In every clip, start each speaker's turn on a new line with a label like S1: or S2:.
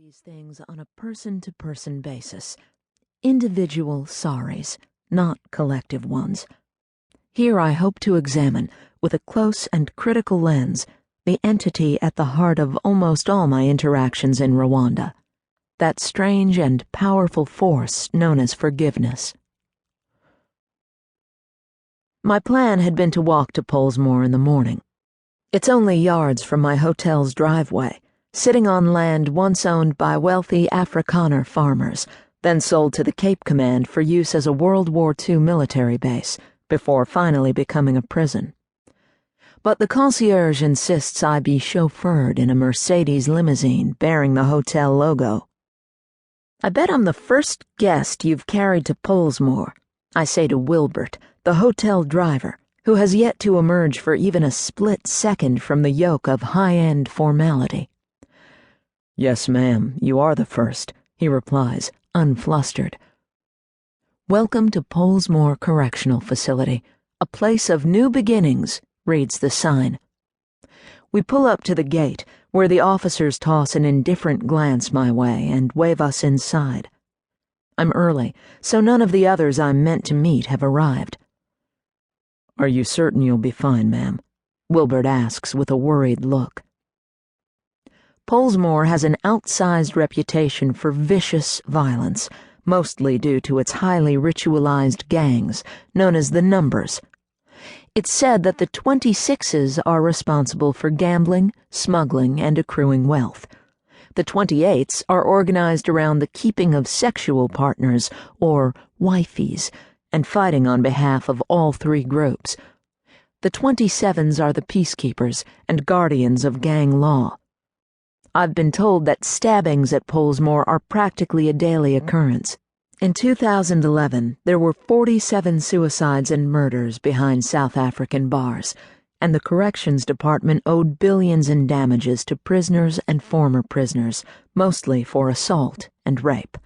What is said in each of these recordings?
S1: these things on a person-to-person basis. Individual sorries, not collective ones. Here I hope to examine, with a close and critical lens, the entity at the heart of almost all my interactions in Rwanda, that strange and powerful force known as forgiveness. My plan had been to walk to Pollsmoor in the morning. It's only yards from my hotel's driveway, sitting on land once owned by wealthy Afrikaner farmers, then sold to the Cape Command for use as a World War II military base, before finally becoming a prison. But the concierge insists I be chauffeured in a Mercedes limousine bearing the hotel logo. "I bet I'm the first guest you've carried to Pollsmoor," I say to Wilbert, the hotel driver, who has yet to emerge for even a split second from the yoke of high-end formality. "Yes, ma'am, you are the first," he replies, unflustered. "Welcome to Pollsmoor Correctional Facility, a place of new beginnings," reads the sign. We pull up to the gate, where the officers toss an indifferent glance my way and wave us inside. I'm early, so none of the others I'm meant to meet have arrived. "Are you certain you'll be fine, ma'am?" Wilbert asks with a worried look. Pollsmoor has an outsized reputation for vicious violence, mostly due to its highly ritualized gangs, known as the Numbers. It's said that the 26s are responsible for gambling, smuggling, and accruing wealth. The 28s are organized around the keeping of sexual partners, or wifeys, and fighting on behalf of all three groups. The 27s are the peacekeepers and guardians of gang law. I've been told that stabbings at Pollsmoor are practically a daily occurrence. In 2011, there were 47 suicides and murders behind South African bars, and the Corrections Department owed billions in damages to prisoners and former prisoners, mostly for assault and rape.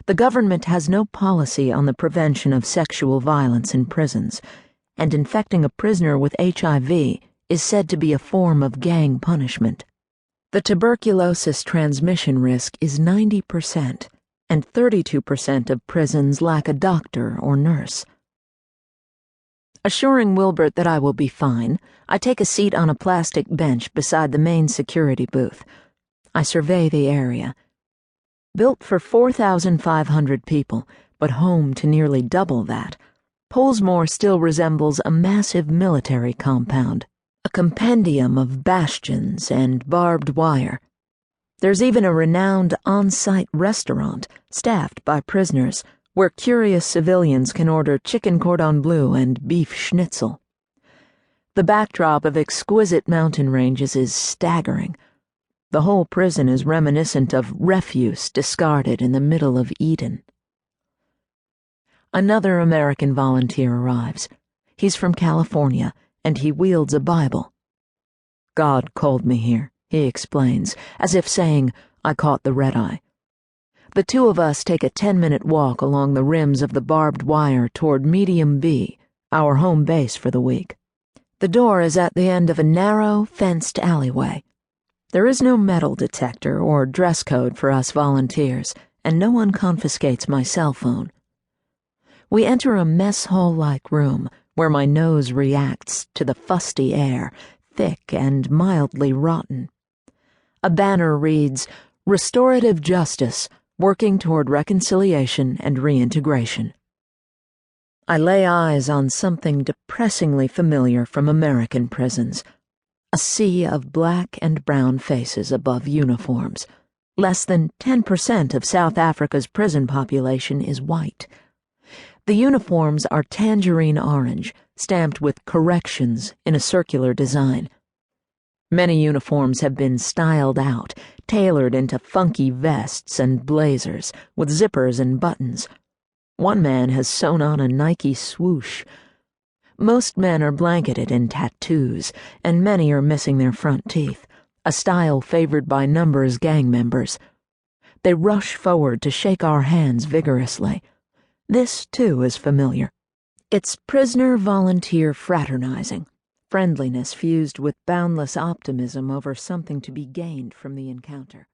S1: The government has no policy on the prevention of sexual violence in prisons, and infecting a prisoner with HIV is said to be a form of gang punishment. The tuberculosis transmission risk is 90%, and 32% of prisons lack a doctor or nurse. Assuring Wilbert that I will be fine, I take a seat on a plastic bench beside the main security booth. I survey the area. Built for 4,500 people, but home to nearly double that, Pollsmoor still resembles a massive military compound, a compendium of bastions and barbed wire. There's even a renowned on-site restaurant, staffed by prisoners, where curious civilians can order chicken cordon bleu and beef schnitzel. The backdrop of exquisite mountain ranges is staggering. The whole prison is reminiscent of refuse discarded in the middle of Eden. Another American volunteer arrives. He's from California, and he wields a Bible. "God called me here," he explains, as if saying, "I caught the red-eye." The two of us take a 10-minute walk along the rims of the barbed wire toward Medium B, our home base for the week. The door is at the end of a narrow, fenced alleyway. There is no metal detector or dress code for us volunteers, and no one confiscates my cell phone. We enter a mess hall-like room where my nose reacts to the fusty air, thick and mildly rotten. A banner reads, "Restorative Justice, working toward reconciliation and reintegration." I lay eyes on something depressingly familiar from American prisons. A sea of black and brown faces above uniforms. Less than 10% of South Africa's prison population is white. The uniforms are tangerine orange, stamped with corrections in a circular design. Many uniforms have been styled out, tailored into funky vests and blazers, with zippers and buttons. One man has sewn on a Nike swoosh. Most men are blanketed in tattoos, and many are missing their front teeth, a style favored by Numbers gang members. They rush forward to shake our hands vigorously. This, too, is familiar. It's prisoner-volunteer fraternizing, friendliness fused with boundless optimism over something to be gained from the encounter.